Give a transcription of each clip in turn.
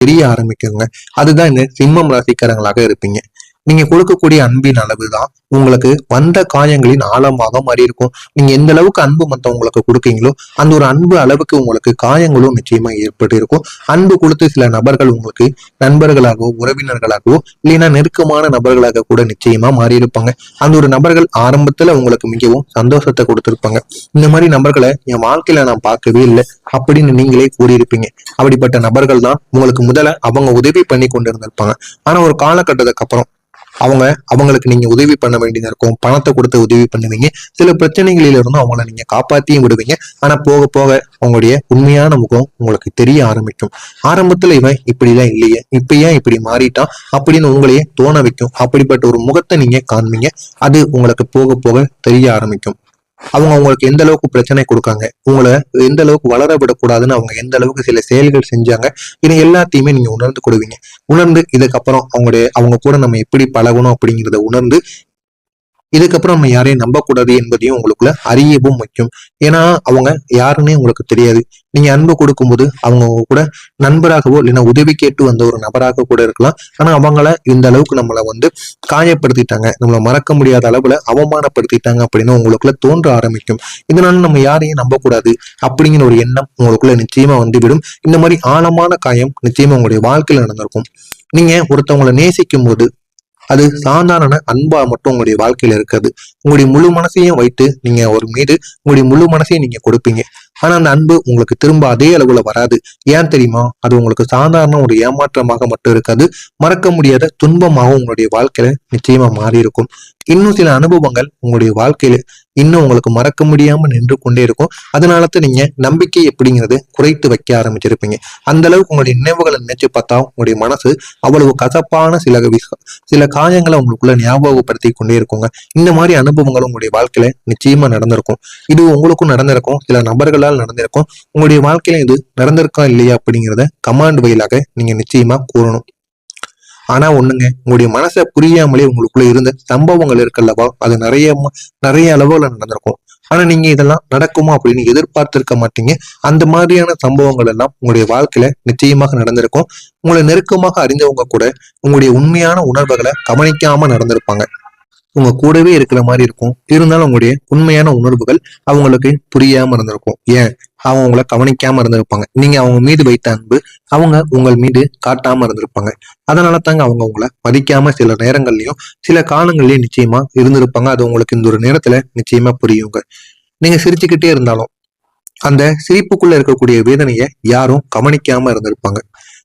தெரிய ஆரம்பிக்குங்க. அதுதான் இந்த சிம்மம் ராசிக்காரங்களாக இருப்பீங்க. நீங்க கொடுக்கக்கூடிய அன்பின் அளவுதான் உங்களுக்கு வந்த காயங்களின் ஆழமாக மாறி இருக்கும். நீங்க எந்த அளவுக்கு அன்பு மத்தவங்களுக்கு கொடுக்கீங்களோ அந்த ஒரு அன்பு அளவுக்கு உங்களுக்கு காயங்களும் நிச்சயமா ஏற்பட்டு இருக்கும். அன்பு கொடுத்து சில நபர்கள் உங்களுக்கு நண்பர்களாகவோ உறவினர்களாகவோ இல்லைன்னா நெருக்கமான நபர்களாக கூட நிச்சயமா மாறி இருப்பாங்க. அந்த ஒரு நபர்கள் ஆரம்பத்துல உங்களுக்கு மிகவும் சந்தோஷத்தை கொடுத்திருப்பாங்க. இந்த மாதிரி நபர்களை என் வாழ்க்கையில நான் பார்க்கவே இல்லை அப்படின்னு நீங்களே கூறியிருப்பீங்க. அப்படிப்பட்ட நபர்கள் தான் உங்களுக்கு முதல்ல அவங்க உதவி பண்ணி கொண்டு இருந்திருப்பாங்க. ஆனா ஒரு காலகட்டத்துக்கு அப்புறம் அவங்களுக்கு நீங்க உதவி பண்ண வேண்டியதா இருக்கும். பணத்தை கொடுத்து உதவி பண்ணுவீங்க. சில பிரச்சனைகளில இருந்தும் அவங்கள நீங்க காப்பாத்தியும் விடுவீங்க. ஆனா போக போக உங்களுடைய உண்மையான முகம் உங்களுக்கு தெரிய ஆரம்பிக்கும். ஆரம்பத்துல இவன் இப்படிதான் இல்லையே, இப்ப ஏன் இப்படி மாறிட்டான் அப்படின்னு உங்களையே தோண வைக்கும். அப்படிப்பட்ட ஒரு முகத்தை நீங்க காண்பீங்க. அது உங்களுக்கு போக போக தெரிய ஆரம்பிக்கும். உங்களுக்கு எந்த அளவுக்கு பிரச்சனை கொடுக்காங்க, உங்களை எந்த அளவுக்கு வளர விடக்கூடாதுன்னு அவங்க எந்த அளவுக்கு சில செயல்கள் செஞ்சாங்க, இது எல்லாத்தையுமே நீங்க உணர்ந்து கொடுவீங்க. உணர்ந்து இதுக்கப்புறம் அவங்க கூட நம்ம எப்படி பழகணும் அப்படிங்கிறத உணர்ந்து இதுக்கப்புறம் நம்ம யாரையும் நம்பக்கூடாது என்பதையும் உங்களுக்குள்ள அறியவும் வைக்கும். ஏன்னா அவங்க யாருன்னே உங்களுக்கு தெரியாது. நீங்க அன்பு கொடுக்கும்போது அவங்க கூட நண்பராகவோ இல்லைன்னா உதவி கேட்டு வந்த ஒரு நபராக கூட இருக்கலாம். ஆனா அவங்கள இந்த அளவுக்கு நம்மளை காயப்படுத்திட்டாங்க, நம்மளை மறக்க முடியாத அளவுல அவமானப்படுத்திட்டாங்க அப்படின்னு உங்களுக்குள்ள தோன்ற ஆரம்பிக்கும். இதனால நம்ம யாரையும் நம்பக்கூடாது அப்படிங்கிற ஒரு எண்ணம் உங்களுக்குள்ள நிச்சயமா வந்துவிடும். இந்த மாதிரி ஆழமான காயம் நிச்சயமா உங்களுடைய வாழ்க்கையில நடந்திருக்கும். நீங்க ஒருத்தவங்களை நேசிக்கும் போது அது சாதாரண அன்பா மட்டும் உங்களுடைய வாழ்க்கையில இருக்காது. உங்களுடைய முழு மனசையும் வைத்து நீங்க ஒரு மீது உங்களுடைய முழு மனசையும் நீங்க கொடுப்பீங்க. ஆனா அந்த அன்பு உங்களுக்கு திரும்ப அதே அளவுல வராது. ஏன் தெரியுமா? அது உங்களுக்கு சாதாரண ஒரு ஏமாற்றமாக மட்டும் இருக்காது, மறக்க முடியாத துன்பமாகவும் உங்களுடைய வாழ்க்கையில நிச்சயமா மாறி இருக்கும். இன்னும் சில அனுபவங்கள் உங்களுடைய வாழ்க்கையில இன்னும் உங்களுக்கு மறக்க முடியாம நின்று கொண்டே இருக்கும். அதனாலதான் நீங்க நம்பிக்கை எப்படிங்கிறது குறைத்து வைக்க ஆரம்பிச்சிருப்பீங்க. அந்த அளவுக்கு உங்களுடைய நினைவுகளை நினைச்சு பார்த்தா உங்களுடைய மனசு அவ்வளவு கசப்பான சில காயங்களை உங்களுக்குள்ள ஞாபகப்படுத்தி கொண்டே இருக்குங்க. இந்த மாதிரி அனுபவங்கள் உங்களுடைய வாழ்க்கையில நிச்சயமா நடந்திருக்கும். இது உங்களுக்கும் நடந்திருக்கும், சில நபர்களால் நடந்திருக்கும். உங்களுடைய வாழ்க்கையில இது நடந்திருக்கா இல்லையா அப்படிங்கிறத கமாண்ட் வழியாக நீங்க நிச்சயமா கூறணும். ஆனா ஒண்ணுங்க, உங்களுடைய மனசை புரியாமலே உங்களுக்குள்ள இருந்த சம்பவங்கள் இருக்குல்லவா, அது நிறைய அளவுல நடந்திருக்கும். ஆனா நீங்க இதெல்லாம் நடக்குமா அப்படின்னு எதிர்பார்த்திருக்க மாட்டீங்க. அந்த மாதிரியான சம்பவங்கள் எல்லாம் உங்களுடைய வாழ்க்கையில நிச்சயமாக நடந்திருக்கும். உங்களை நெருக்கமாக அறிந்தவங்க கூட உங்களுடைய உண்மையான உணர்வுகளை கவனிக்காம நடந்திருப்பாங்க. உங்க கூடவே இருக்கிற மாதிரி இருக்கும், இருந்தாலும் உங்களுடைய உண்மையான உணர்வுகள் அவங்களுக்கு புரியாம இருந்திருக்கும். ஏன்? அவங்க உங்களை கவனிக்காம இருந்திருப்பாங்க. நீங்க அவங்க மீது வைத்த அன்பு அவங்க உங்கள் மீது காட்டாம இருந்திருப்பாங்க. அதனால தாங்க அவங்க உங்களை மதிக்காம சில நேரங்கள்லயும் சில காலங்கள்லயும் நிச்சயமா இருந்திருப்பாங்க. அது உங்களுக்கு இந்த ஒரு நேரத்துல நிச்சயமா புரியுங்க. நீங்க சிரிச்சுக்கிட்டே இருந்தாலும் அந்த சிரிப்புக்குள்ள இருக்கக்கூடிய வேதனையை யாரும் கவனிக்காம இருந்திருப்பாங்க.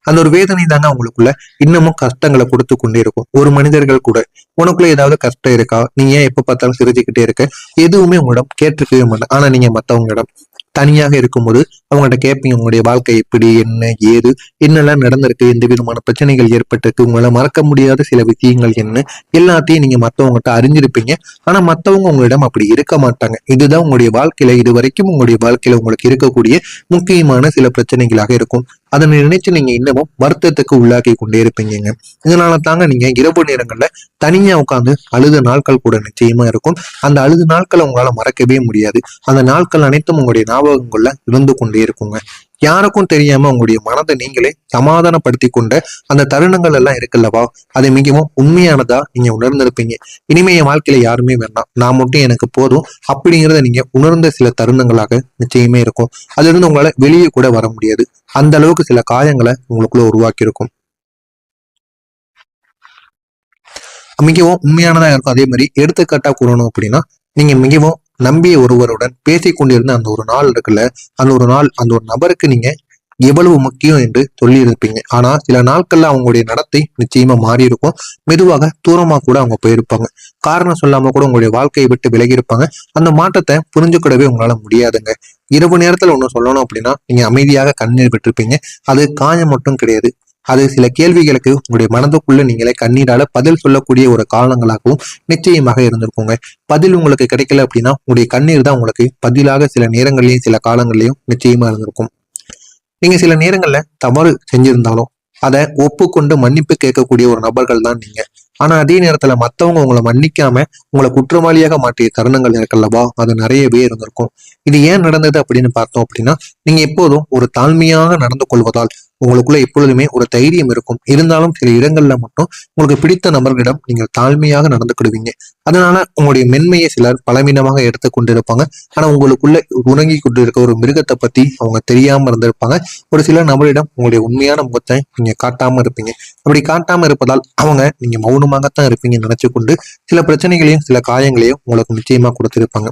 அந்த ஒரு வேதனை தாங்க அவங்களுக்குள்ள இன்னமும் கஷ்டங்களை கொடுத்து கொண்டே இருக்கும். ஒரு மனிதர்கள் கூட உனக்குள்ள ஏதாவது கஷ்டம் இருக்கா, நீ ஏன் எப்ப பார்த்தாலும் சிரிச்சுக்கிட்டே இருக்க, எதுவுமே உங்களிடம் கேட்டிருக்கவே மாட்டேன். ஆனா நீங்க மத்தவங்களிடம் தனியாக இருக்கும்போது அவங்கள்ட்ட கேட்பீங்க, உங்களுடைய வாழ்க்கை எப்படி, என்ன ஏது, என்னெல்லாம் நடந்திருக்கு, எந்த விதமான பிரச்சனைகள் ஏற்பட்டிருக்கு, உங்களை மறக்க முடியாத சில விஷயங்கள் என்ன, எல்லாத்தையும் நீங்க மத்தவங்ககிட்ட அறிஞ்சிருப்பீங்க. ஆனா மத்தவங்க உங்களிடம் அப்படி இருக்க மாட்டாங்க. இதுதான் உங்களுடைய வாழ்க்கையில இது வரைக்கும் உங்களுடைய வாழ்க்கையில உங்களுக்கு இருக்கக்கூடிய முக்கியமான சில பிரச்சனைகளாக இருக்கும். அதனை நினைச்சு நீங்க இன்னமும் வருத்தத்துக்கு உள்ளாக்கி கொண்டே இருப்பீங்க. இதனால தாங்க நீங்க இரவு நேரங்கள்ல தனியா உட்காந்து அழுத நாட்கள் கூட நிச்சயமா இருக்கும். அந்த அழுத நாட்களை உங்களால மறக்கவே முடியாது. அந்த நாட்கள் அனைத்தும் உங்களுடைய ஞாபகங்கள்ல இருந்து கொண்டே இருக்குங்க. யாருக்கும் தெரியாம உங்களுடைய மனதை நீங்களே சமாதானப்படுத்தி கொண்ட அந்த தருணங்கள் எல்லாம் இருக்குல்லவா, அது மிகவும் உண்மையானதா நீங்க உணர்ந்திருப்பீங்க. இனிமே என் வாழ்க்கையில யாருமே வேண்டாம், நான் மட்டும் எனக்கு போதும் அப்படிங்கிறத நீங்க உணர்ந்த சில தருணங்களாக நிச்சயமே இருக்கும். அதுல இருந்து உங்களால வெளியே கூட வர முடியாது. அந்த அளவுக்கு சில காயங்களை உங்களுக்குள்ள உருவாக்கி இருக்கும். மிகவும் உண்மையானதா இருக்கும். அதே மாதிரி எடுத்துக்காட்டா கூறணும் அப்படின்னா, நீங்க மிகவும் நம்பிய ஒருவருடன் பேசி கொண்டிருந்த அந்த ஒரு நாள் இருக்குல்ல, அந்த ஒரு நபருக்கு நீங்க எவ்வளவு முக்கியம் என்று சொல்லி இருப்பீங்க. ஆனா சில நாட்கள்ல அவங்களுடைய நடத்தை நிச்சயமா மாறி இருக்கும். மெதுவாக தூரமா கூட அவங்க போயிருப்பாங்க. காரணம் சொல்லாம கூட உங்களுடைய வாழ்க்கையை விட்டு விலகி இருப்பாங்க. அந்த மாற்றத்தை புரிஞ்சுக்கிடவே உங்களால முடியாதுங்க. இரவு நேரத்துல ஒண்ணு சொல்லணும் அப்படின்னா, நீங்க அமைதியாக கண்ணீர் விட்டுருப்பீங்க. அது காயம் மட்டும் கிடையாது, அது சில கேள்விகளுக்கு உங்களுடைய மனதுக்குள்ள நீங்களே கண்ணீரால பதில் சொல்லக்கூடிய ஒரு காலங்களாகவும் நிச்சயமாக இருந்திருக்குங்க. பதில் உங்களுக்கு கிடைக்கல அப்படின்னா உங்களுடைய கண்ணீர் தான் உங்களுக்கு பதிலாக சில நேரங்கள்லயும் சில காலங்கள்லயும் நிச்சயமா இருந்திருக்கும். நீங்க சில நேரங்கள்ல தவறு செஞ்சிருந்தாலும் அதை ஒப்புக்கொண்டு மன்னிப்பு கேட்கக்கூடிய ஒரு நபர்கள் தான் நீங்க. ஆனா அதே நேரத்துல மத்தவங்க உங்களை மன்னிக்காம உங்களை குற்றவாளியாக மாற்றிய தருணங்கள் இருக்குல்லவா, அது நிறையவே இருந்திருக்கும். இது ஏன் நடந்தது அப்படின்னு பார்த்தோம் அப்படின்னா, நீங்க எப்போதும் ஒரு தாழ்மையாக நடந்து கொள்வதால் உங்களுக்குள்ள எப்பொழுதுமே ஒரு தைரியம் இருக்கும். இருந்தாலும் சில இடங்கள்ல மட்டும் உங்களுக்கு பிடித்த நபர்களிடம் நீங்கள் தாழ்மையாக நடந்துக்கிடுவீங்க. அதனால உங்களுடைய மென்மையை சிலர் பலவீனமாக எடுத்து கொண்டிருப்பாங்க. ஆனா உங்களுக்குள்ள உறங்கி கொண்டிருக்க ஒரு மிருகத்தை பத்தி அவங்க தெரியாம இருந்திருப்பாங்க. ஒரு சில நபரிடம் உங்களுடைய உண்மையான முகத்தை நீங்க காட்டாம இருப்பீங்க. அப்படி காட்டாம இருப்பதால் அவங்க நீங்க மௌனமாகத்தான் இருப்பீங்கன்னு நினைச்சு கொண்டு சில பிரச்சனைகளையும் சில காயங்களையும் உங்களுக்கு நிச்சயமா கொடுத்திருப்பாங்க.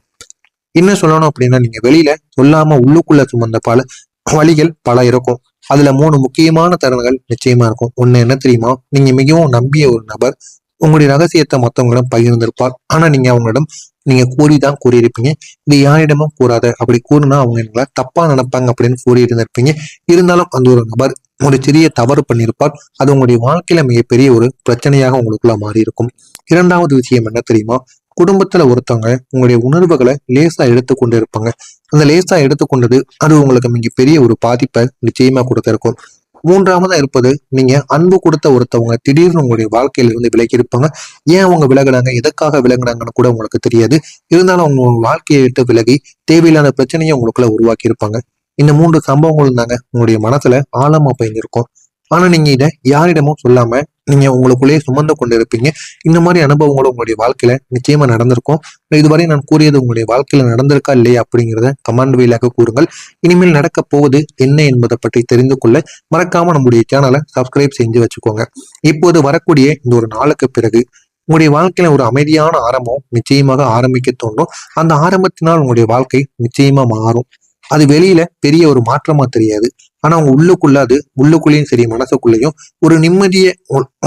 இன்னும் சொல்லணும் அப்படின்னா, நீங்க வெளியில சொல்லாம உள்ளுக்குள்ள சுமந்த பல வழிகள் பல இருக்கும். அதுல 3 முக்கியமான தருணங்கள் நிச்சயமா இருக்கும். ஒண்ணு என்ன தெரியுமா? நீங்க மிகவும் நம்பிய ஒரு நபர் உங்களுடைய ரகசியத்தை மத்தவங்களிடம் பகிர்ந்திருப்பார். ஆனா நீங்க அவங்களிடம் நீங்க கூறிதான் கூறியிருப்பீங்க. இது யாரிடமும் கூறாத, அப்படி கூறினா அவங்க எங்களை தப்பா நினைப்பாங்க அப்படின்னு கூறி இருந்திருப்பீங்க. இருந்தாலும் அந்த ஒரு நபர் ஒரு சிறிய தவறு பண்ணியிருப்பார். அது உங்களுடைய வாழ்க்கையில மிகப்பெரிய ஒரு பிரச்சனையாக உங்களுக்குள்ள மாறி இருக்கும். இரண்டாவது விஷயம் என்ன தெரியுமா? குடும்பத்துல ஒருத்தவங்க உங்களுடைய உணர்வுகளை லேசா எடுத்துக்கொண்டு இருப்பாங்க. அந்த லேசா எடுத்துக்கொண்டது அது உங்களுக்கு மிகப்பெரிய ஒரு பாதிப்பை நிச்சயமா கொடுத்திருக்கும். மூன்றாவதா இருப்பது, நீங்க அன்பு கொடுத்த ஒருத்தவங்க திடீர்னு உங்களுடைய வாழ்க்கையில இருந்து விலகி இருப்பாங்க. ஏன் அவங்க விலகுனாங்க, எதுக்காக விலகுனாங்கன்னு கூட உங்களுக்கு தெரியாது. இருந்தாலும் அவங்க உங்க வாழ்க்கையை விட்டு விலகி தேவையில்லாத பிரச்சனையை உங்களுக்குள்ள உருவாக்கி இருப்பாங்க. இந்த 3 சம்பவங்கள் தாங்க உங்களுடைய மனசுல ஆழமா பயந்திருக்கும். ஆனா நீங்க இதை யாரிடமும் சொல்லாம நீங்க உங்களுக்குள்ளேயே சுமந்து கொண்டு இருப்பீங்க. இந்த மாதிரி அனுபவங்களும் உங்களுடைய வாழ்க்கையில நிச்சயமா நடந்திருக்கும். இதுவரை நான் கூறியது உங்களுடைய வாழ்க்கையில நடந்திருக்கா இல்லையா அப்படிங்கிறத கமெண்ட் வழியாக கூறுங்கள். இனிமேல் நடக்க போவது என்ன என்பதை பற்றி தெரிந்து கொள்ள மறக்காம நம்முடைய சேனலை சப்ஸ்கிரைப் செஞ்சு வச்சுக்கோங்க. இப்போது வரக்கூடிய இந்த ஒரு நாளுக்கு பிறகு உங்களுடைய வாழ்க்கையில ஒரு அமைதியான ஆரம்பம் நிச்சயமாக ஆரம்பிக்க தோன்றும். அந்த ஆரம்பத்தினால் உங்களுடைய வாழ்க்கை நிச்சயமா மாறும். அது வெளியில பெரிய ஒரு மாற்றமா தெரியாது. ஆனா உங்க உள்ளுக்குள்ள அது உள்ளுக்குள்ளேயும் சரி மனசுக்குள்ளேயும் ஒரு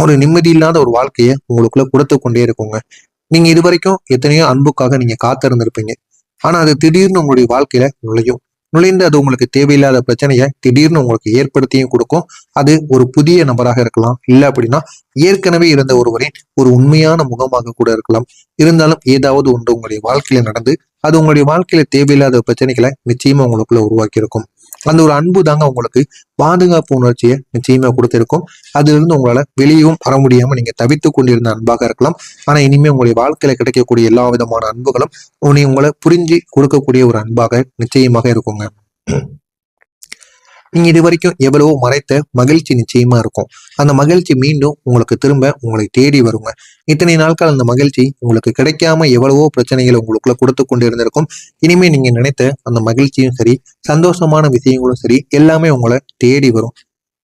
ஒரு நிம்மதி இல்லாத ஒரு வாழ்க்கைய உங்களுக்குள்ள கொடுத்து கொண்டே இருக்குங்க. நீங்க இது வரைக்கும் எத்தனையோ அன்புக்காக நீங்க காத்திருந்திருப்பீங்க. ஆனா அது திடீர்னு உங்களுடைய வாழ்க்கையில நுழைந்து அது உங்களுக்கு தேவையில்லாத பிரச்சனையை திடீர்னு உங்களுக்கு ஏற்படுத்தியும் கொடுக்கும். அது ஒரு புதிய நபராக இருக்கலாம், இல்ல அப்படின்னா ஏற்கனவே இருந்த ஒருவரின் ஒரு உண்மையான முகமாக கூட இருக்கலாம். இருந்தாலும் ஏதாவது ஒன்று உங்களுடைய வாழ்க்கையில நடந்து அது உங்களுடைய வாழ்க்கையில தேவையில்லாத பிரச்சனைகளை நிச்சயமா உங்களுக்குள்ள உருவாக்கி இருக்கும். அந்த ஒரு அன்பு தாங்க உங்களுக்கு பாதுகாப்பு உணர்ச்சியை நிச்சயமா கொடுத்திருக்கும். அதுல இருந்து உங்களால வெளியவும் வர முடியாம நீங்க தவித்து கொண்டிருந்த அன்பாக இருக்கலாம். ஆனா இனிமே உங்களுடைய வாழ்க்கையில கிடைக்கக்கூடிய எல்லா விதமான அன்புகளும் உங்களை புரிஞ்சு கொடுக்கக்கூடிய ஒரு அன்பாக நிச்சயமாக இருக்குங்க. நீங்க இது வரைக்கும் எவ்வளவோ மறைத்த மகிழ்ச்சி நிச்சயமா இருக்கும். அந்த மகிழ்ச்சி மீண்டும் உங்களுக்கு திரும்ப உங்களை தேடி வருங்க. இத்தனை நாட்கள் அந்த மகிழ்ச்சி உங்களுக்கு கிடைக்காம எவ்வளவோ பிரச்சனைகளை உங்களுக்குள்ள கொடுத்து கொண்டு இருந்திருக்கும். இனிமே நீங்க நினைத்த அந்த மகிழ்ச்சியும் சரி, சந்தோஷமான விஷயங்களும் சரி, எல்லாமே உங்களை தேடி வரும்.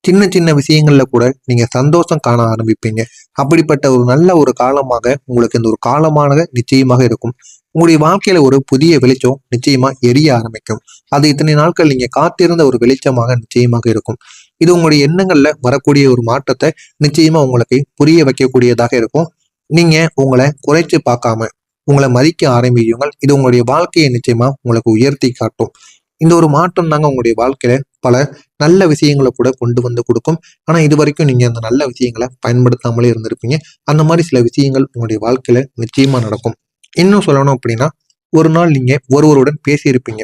சின்ன சின்ன விஷயங்கள்ல கூட நீங்க சந்தோஷம் காண ஆரம்பிப்பீங்க. அப்படிப்பட்ட ஒரு நல்ல ஒரு காலமாக உங்களுக்கு இந்த ஒரு காலமானது நிச்சயமாக இருக்கும். உங்களுடைய வாழ்க்கையில ஒரு புதிய வெளிச்சம் நிச்சயமா எரிய ஆரம்பிக்கும். அது இத்தனை நாட்கள் நீங்க காத்திருந்த ஒரு வெளிச்சமாக நிச்சயமாக இருக்கும். இது உங்களுடைய எண்ணங்கள்ல வரக்கூடிய ஒரு மாற்றத்தை நிச்சயமா உங்களுக்கு புரிய வைக்கக்கூடியதாக இருக்கும். நீங்க உங்களை குறைச்சு பார்க்காம உங்களை மதிக்க ஆரம்பியுங்கள். இது உங்களுடைய வாழ்க்கையை நிச்சயமா உங்களுக்கு உயர்த்தி காட்டும். இந்த ஒரு மாற்றம் தாங்க உங்களுடைய வாழ்க்கையில பல நல்ல விஷயங்களை கூட கொண்டு வந்து கொடுக்கும். ஆனா இது வரைக்கும் நீங்க அந்த நல்ல விஷயங்களை பயன்படுத்தாமலே இருந்திருப்பீங்க. அந்த மாதிரி சில விஷயங்கள் உங்களுடைய வாழ்க்கையில நிச்சயமா நடக்கும். இன்னும் சொல்லணும் அப்படின்னா, ஒரு நாள் நீங்க ஒருவருடன் பேசியிருப்பீங்க.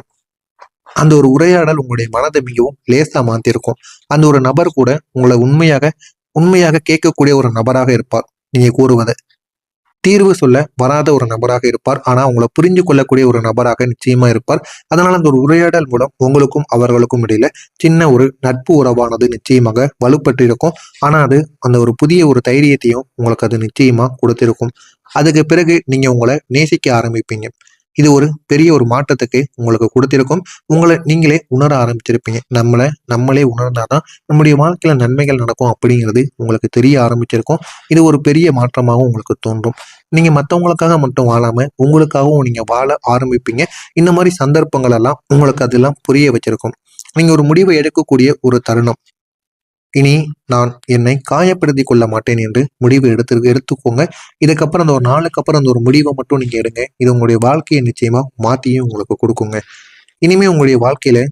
அந்த ஒரு உரையாடல் உங்களுடைய மனதை மிகவும் லேசா மாத்திருக்கும். அந்த ஒரு நபர் கூட உங்களை உண்மையாக உண்மையாக கேட்கக்கூடிய ஒரு நபராக இருப்பார். நீங்க கூறுவதை தீர்வு சொல்ல வராத ஒரு நபராக இருப்பார். ஆனா உங்களை புரிஞ்சு கொள்ளக்கூடிய ஒரு நபராக நிச்சயமா இருப்பார். அதனால அந்த ஒரு உரையாடல் மூலம் உங்களுக்கும் அவர்களுக்கும் இடையில சின்ன ஒரு நட்பு உறவானது நிச்சயமாக வலுப்பட்டிருக்கும். ஆனா அது அந்த ஒரு புதிய ஒரு தைரியத்தையும் உங்களுக்கு அது நிச்சயமா கொடுத்திருக்கும். அதுக்கு பிறகு நீங்க உங்களை நேசிக்க ஆரம்பிப்பீங்க. இது ஒரு பெரிய ஒரு மாற்றத்துக்கு உங்களுக்கு கொடுத்திருக்கும். உங்களை நீங்களே உணர ஆரம்பிச்சிருப்பீங்க. நம்மளே உணர்ந்தாதான் நம்முடைய வாழ்க்கையில நன்மைகள் நடக்கும் அப்படிங்கிறது உங்களுக்கு தெரிய ஆரம்பிச்சிருக்கும். இது ஒரு பெரிய மாற்றமாகவும் உங்களுக்கு தோன்றும். நீங்க மற்றவங்களுக்காக மட்டும் வாழாம உங்களுக்காகவும் நீங்க வாழ ஆரம்பிப்பீங்க. இந்த மாதிரி சந்தர்ப்பங்கள் எல்லாம் உங்களுக்கு அதெல்லாம் புரிய வச்சிருக்கும். நீங்க ஒரு முடிவை எடுக்கக்கூடிய ஒரு தருணம். இனி நான் என்னை காயப்படுத்திக் கொள்ள மாட்டேன் என்று முடிவு எடுத்துக்கோங்க. இதுக்கப்புறம் அந்த ஒரு நாளுக்கு அப்புறம் அந்த ஒரு முடிவை மட்டும் நீங்க எடுங்க. இது உங்களுடைய வாழ்க்கையை நிச்சயமா மாத்தியும் உங்களுக்கு கொடுக்குங்க. இனிமே உங்களுடைய வாழ்க்கையில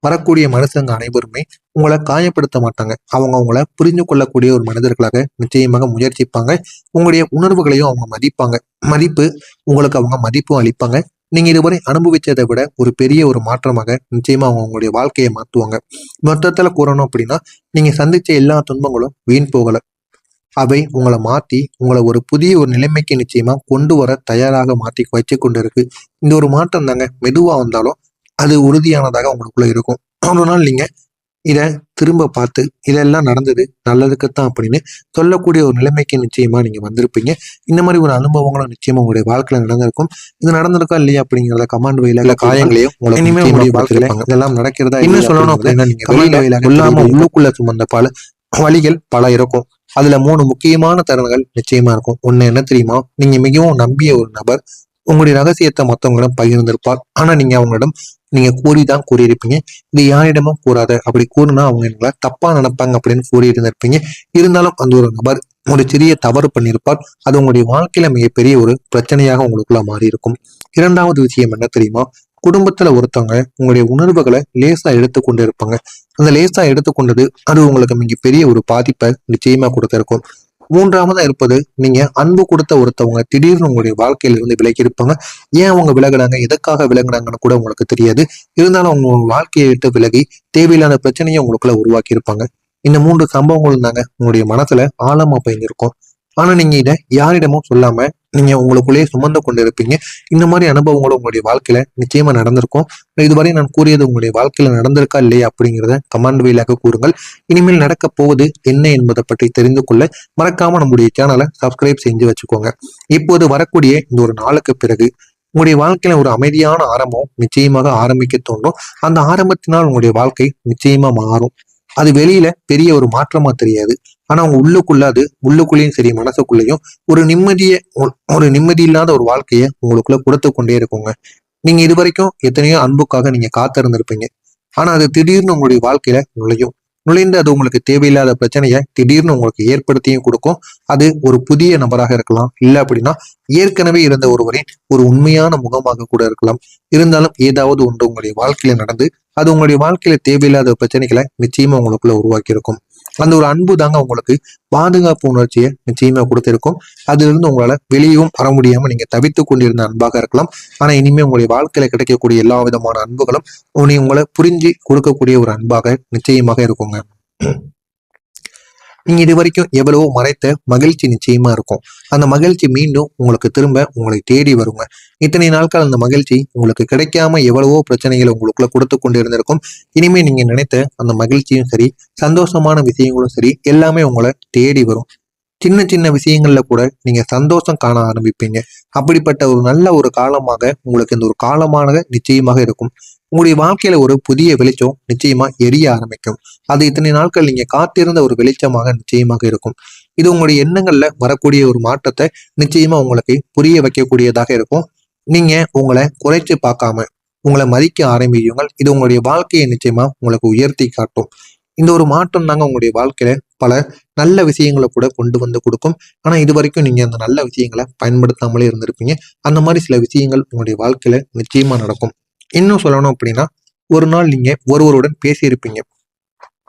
வரக்கூடிய மனுஷங்க அனைவருமே உங்களை காயப்படுத்த மாட்டாங்க. அவங்க உங்களை புரிந்து கொள்ளக்கூடிய ஒரு மனிதர்களாக நிச்சயமாக முயற்சிப்பாங்க. உங்களுடைய உணர்வுகளையும் அவங்க மதிப்பாங்க. மதிப்பு உங்களுக்கு அவங்க மதிப்பும் அளிப்பாங்க. நீங்க இதுவரை அனுபவிச்சதை விட ஒரு பெரிய ஒரு மாற்றமாக நிச்சயமா அவங்க உங்களுடைய வாழ்க்கையை மாற்றுவாங்க. மொத்தத்துல கூறணும் அப்படின்னா, நீங்க சந்திச்ச எல்லா துன்பங்களும் வீண் போகல. அவை உங்களை மாத்தி உங்களை ஒரு புதிய ஒரு நிலைமைக்கு நிச்சயமா கொண்டு வர தயாராக மாத்தி வச்சு கொண்டு இருக்கு. இந்த ஒரு மாற்றம் தாங்க மெதுவா வந்தாலும் அது உறுதியானதாக உங்களுக்குள்ள இருக்கும். ஒரு நாள் நீங்க இத திரும்ப பார்த்து இதெல்லாம் நடந்தது நல்லதுக்குத்தான் அப்படின்னு சொல்லக்கூடிய ஒரு நிலைமைக்கு நிச்சயமா நீங்க வந்திருப்பீங்க. இந்த மாதிரி ஒரு அனுபவங்களும் நிச்சயமா உங்களுடைய வாழ்க்கையில நடந்திருக்கும். இது நடந்திருக்கா இல்லையா அப்படிங்கிறத கமெண்ட் வழியில காயங்களையும் இனிமே உங்களுடைய வாழ்க்கையில இதெல்லாம் நடக்கிறதா இன்னும் சொல்லணும் அப்படின்னா நீங்க வெளியில இல்லாம உள்ளுக்குள்ள சுமந்த பல வழிகள் பல இருக்கும். அதுல 3 முக்கியமான தருணங்கள் நிச்சயமா இருக்கும். ஒண்ணு என்ன தெரியுமா? நீங்க மிகவும் நம்பிய ஒரு நபர் உங்களுடைய ரகசியத்தை மத்தவங்களிடம் பகிர்ந்திருப்பார். ஆனா நீங்க அவங்களிடம் நீங்க கூறிதான் கூறியிருப்பீங்க. இது யாரிடமும் கூறாத, அப்படி கூறினா அவங்க எங்களை தப்பா நினைப்பாங்க அப்படின்னு கூறி இருந்திருப்பீங்க. இருந்தாலும் அந்த ஒரு நபர் ஒரு சிறிய தவறு பண்ணியிருப்பார். அது உங்களுடைய வாழ்க்கையில மிகப்பெரிய ஒரு பிரச்சனையாக உங்களுக்குள்ள மாறி இருக்கும். இரண்டாவது விஷயம் என்ன தெரியுமா? குடும்பத்துல ஒருத்தவங்க உங்களுடைய உணர்வுகளை லேசா எடுத்துக்கொண்டு இருப்பாங்க. அந்த லேசா எடுத்துக்கொண்டது அது உங்களுக்கு மிகப்பெரிய ஒரு பாதிப்பை நிச்சயமா கொடுத்திருக்கும். மூன்றாவதா இருப்பது, நீங்க அன்பு கொடுத்த ஒருத்தவங்க திடீர்னு உங்களுடைய வாழ்க்கையில இருந்து விலகி இருப்பாங்க. ஏன் அவங்க விலகுனாங்க, எதுக்காக விலகுனாங்கன்னு கூட உங்களுக்கு தெரியாது. இருந்தாலும் அவங்க உங்க வாழ்க்கையை விட்டு விலகி தேவையில்லாத பிரச்சனையை உங்களுக்குள்ள உருவாக்கி இருப்பாங்க. இந்த 3 சம்பவங்களும் தாங்க உங்களுடைய மனசுல ஆழமா பயந்திருக்கும். ஆனா நீங்க இதை யாரிடமும் சொல்லாம நீங்க உங்களுக்குள்ளேயே சுமந்து கொண்டு இருப்பீங்க. இந்த மாதிரி அனுபவங்களும் உங்களுடைய வாழ்க்கையில நிச்சயமா நடந்திருக்கும். இதுவரை நான் கூறியது உங்களுடைய வாழ்க்கையில நடந்திருக்கா இல்லையா அப்படிங்கிறத கமெண்ட் வழியாக கூறுங்கள். இனிமேல் நடக்க போவது என்ன என்பதை பற்றி தெரிந்து கொள்ள மறக்காம நம்முடைய சேனலை சப்ஸ்கிரைப் செஞ்சு வச்சுக்கோங்க. இப்போது வரக்கூடிய இந்த ஒரு நாளுக்கு பிறகு உங்களுடைய வாழ்க்கையில ஒரு அமைதியான ஆரம்பம் நிச்சயமாக ஆரம்பிக்க தோணும். அந்த ஆரம்பத்தினால் உங்களுடைய வாழ்க்கை நிச்சயமா மாறும். அது வெளியில பெரிய ஒரு மாற்றமா தெரியாது. ஆனா உங்க உள்ளுக்குள்ள அது உள்ளுக்குள்ளேயும் சரி மனசுக்குள்ளேயும் ஒரு நிம்மதி இல்லாத ஒரு வாழ்க்கைய உங்களுக்குள்ள கொடுத்து கொண்டே இருக்குங்க. நீங்க இது வரைக்கும் எத்தனையோ அன்புக்காக நீங்க காத்திருந்திருப்பீங்க. ஆனா அது திடீர்னு உங்களுடைய வாழ்க்கையில நுழைந்து அது உங்களுக்கு தேவையில்லாத பிரச்சனையை திடீர்னு உங்களுக்கு ஏற்படுத்தியும் கொடுக்கும். அது ஒரு புதிய நபராக இருக்கலாம், இல்ல அப்படின்னா ஏற்கனவே இருந்த ஒருவரின் ஒரு உண்மையான முகமாக கூட இருக்கலாம். இருந்தாலும் ஏதாவது ஒன்று உங்களுடைய வாழ்க்கையில நடந்து அது உங்களுடைய வாழ்க்கையில தேவையில்லாத பிரச்சனைகளை நிச்சயமா உங்களுக்குள்ள உருவாக்கி இருக்கும். அந்த ஒரு அன்பு தாங்க உங்களுக்கு பாதுகாப்பு உணர்ச்சியை நிச்சயமா கொடுத்திருக்கும். அதுல இருந்து உங்களால வெளியவும் வர முடியாம நீங்க தவித்து கொண்டிருந்த அன்பாக இருக்கலாம். ஆனா இனிமே உங்களுடைய வாழ்க்கையில கிடைக்கக்கூடிய எல்லா விதமான அன்புகளும் உங்களை புரிஞ்சு கொடுக்கக்கூடிய ஒரு அன்பாக நிச்சயமாக இருக்குங்க. நீங்க இது வரைக்கும் எவ்வளவோ மறைத்த மகிழ்ச்சி நிச்சயமா இருக்கும். அந்த மகிழ்ச்சி மீண்டும் உங்களுக்கு திரும்ப உங்களை தேடி வருங்க. இத்தனை நாட்கள் அந்த மகிழ்ச்சி உங்களுக்கு கிடைக்காம எவ்வளவோ பிரச்சனைகளை உங்களுக்குள்ள கொடுத்து கொண்டு இருந்திருக்கும். இனிமே நீங்க நினைத்த அந்த மகிழ்ச்சியும் சரி, சந்தோஷமான விஷயங்களும் சரி, எல்லாமே உங்களை தேடி வரும். சின்ன சின்ன விஷயங்கள்ல கூட நீங்க சந்தோஷம் காண ஆரம்பிப்பீங்க. அப்படிப்பட்ட ஒரு நல்ல ஒரு காலமாக உங்களுக்கு இந்த ஒரு காலமாக நிச்சயமாக இருக்கும். உங்களுடைய வாழ்க்கையில ஒரு புதிய வெளிச்சம் நிச்சயமா எரிய ஆரம்பிக்கும். அது இத்தனை நாட்கள் நீங்க காத்திருந்த ஒரு வெளிச்சமாக நிச்சயமாக இருக்கும். இது உங்களுடைய எண்ணங்கள்ல வரக்கூடிய ஒரு மாற்றத்தை நிச்சயமா உங்களுக்கு புரிய வைக்கக்கூடியதாக இருக்கும். நீங்க உங்களை குறைச்சு பார்க்காம உங்களை மதிக்க ஆரம்பியுங்கள். இது உங்களுடைய வாழ்க்கையை நிச்சயமா உங்களுக்கு உயர்த்தி காட்டும். இந்த ஒரு மாற்றம் தாங்க உங்களுடைய வாழ்க்கையில பல நல்ல விஷயங்களை கூட கொண்டு வந்து கொடுக்கும். ஆனா இது வரைக்கும் நீங்க அந்த நல்ல விஷயங்களை பயன்படுத்தாமலே இருந்திருப்பீங்க. அந்த மாதிரி சில விஷயங்கள் உங்களுடைய வாழ்க்கையில நிச்சயமா நடக்கும். இன்னும் சொல்லணும் அப்படின்னா, ஒரு நாள் நீங்க ஒருவருடன் பேசியிருப்பீங்க.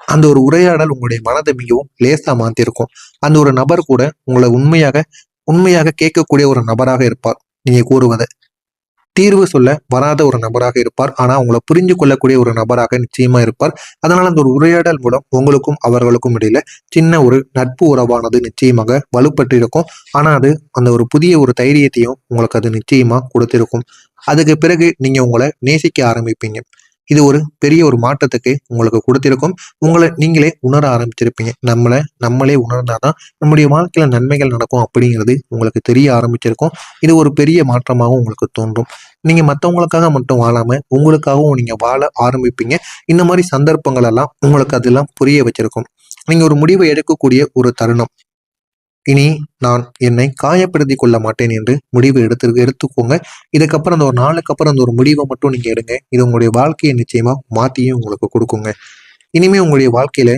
அந்த ஒரு உரையாடல் உங்களுடைய மனதை மிகவும் லேசா மாத்திருக்கும். அந்த ஒரு நபர் கூட உங்களை உண்மையாக உண்மையாக கேட்கக்கூடிய ஒரு நபராக இருப்பார். நீங்க கூறுவதை தீர்வு சொல்ல வராத ஒரு நபராக இருப்பார். ஆனா உங்களை புரிஞ்சு கொள்ளக்கூடிய ஒரு நபராக நிச்சயமா இருப்பார். அதனால அந்த ஒரு உரையாடல் மூலம் உங்களுக்கும் அவர்களுக்கும் இடையில சின்ன ஒரு நட்பு உறவானது நிச்சயமாக வலுப்பட்டு இருக்கும். ஆனா அது அந்த ஒரு புதிய ஒரு தைரியத்தையும் உங்களுக்கு அது நிச்சயமா கொடுத்திருக்கும். அதுக்கு பிறகு நீங்க உங்களை நேசிக்க ஆரம்பிப்பீங்க. இது ஒரு பெரிய ஒரு மாற்றத்துக்கு உங்களுக்கு கொடுத்திருக்கும். உங்களை நீங்களே உணர ஆரம்பிச்சிருப்பீங்க. நம்மளே உணர்ந்தாதான் நம்முடைய வாழ்க்கையில நன்மைகள் நடக்கும் அப்படிங்கிறது உங்களுக்கு தெரிய ஆரம்பிச்சிருக்கும். இது ஒரு பெரிய மாற்றமாகவும் உங்களுக்கு தோன்றும். நீங்க மற்றவங்களுக்காக மட்டும் வாழாம உங்களுக்காகவும் நீங்க வாழ ஆரம்பிப்பீங்க. இந்த மாதிரி சந்தர்ப்பங்கள் எல்லாம் உங்களுக்கு அதெல்லாம் புரிய வச்சிருக்கும். நீங்க ஒரு முடிவை எடுக்கக்கூடிய ஒரு தருணம். இனி நான் என்னை காயப்படுத்திக் கொள்ள மாட்டேன் என்று முடிவு எடுத்துக்கோங்க. இதுக்கப்புறம் அந்த ஒரு நாளுக்கு அப்புறம் அந்த ஒரு முடிவை மட்டும் நீங்க எடுங்க. இது உங்களுடைய வாழ்க்கையை நிச்சயமா மாத்தியும் உங்களுக்கு கொடுக்குங்க. இனிமே உங்களுடைய வாழ்க்கையில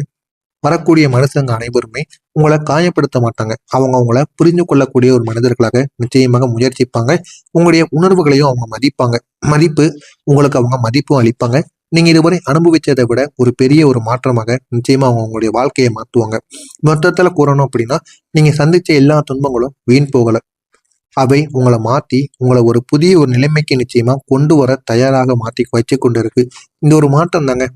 வரக்கூடிய மனுஷங்க அனைவருமே உங்களை காயப்படுத்த மாட்டாங்க. அவங்க உங்களை புரிந்து கொள்ளக்கூடிய ஒரு மனிதர்களாக நிச்சயமாக முயற்சிப்பாங்க. உங்களுடைய உணர்வுகளையும் அவங்க மதிப்பாங்க. மதிப்பு உங்களுக்கு அவங்க மதிப்பும் அளிப்பாங்க. நீங்க இதுவரை அனுபவிச்சதை விட ஒரு பெரிய ஒரு மாற்றமாக நிச்சயமா அவங்க உங்களுடைய வாழ்க்கையை மாற்றுவாங்க. மொத்தத்துல கூறணும் அப்படின்னா, நீங்க சந்திச்ச எல்லா துன்பங்களும் வீண் போகல. அவை உங்களை மாத்தி உங்களை ஒரு புதிய ஒரு நிலைமைக்கு நிச்சயமா கொண்டு வர தயாராக மாத்தி வச்சு கொண்டு இருக்கு. இந்த ஒரு மாற்றம் தாங்க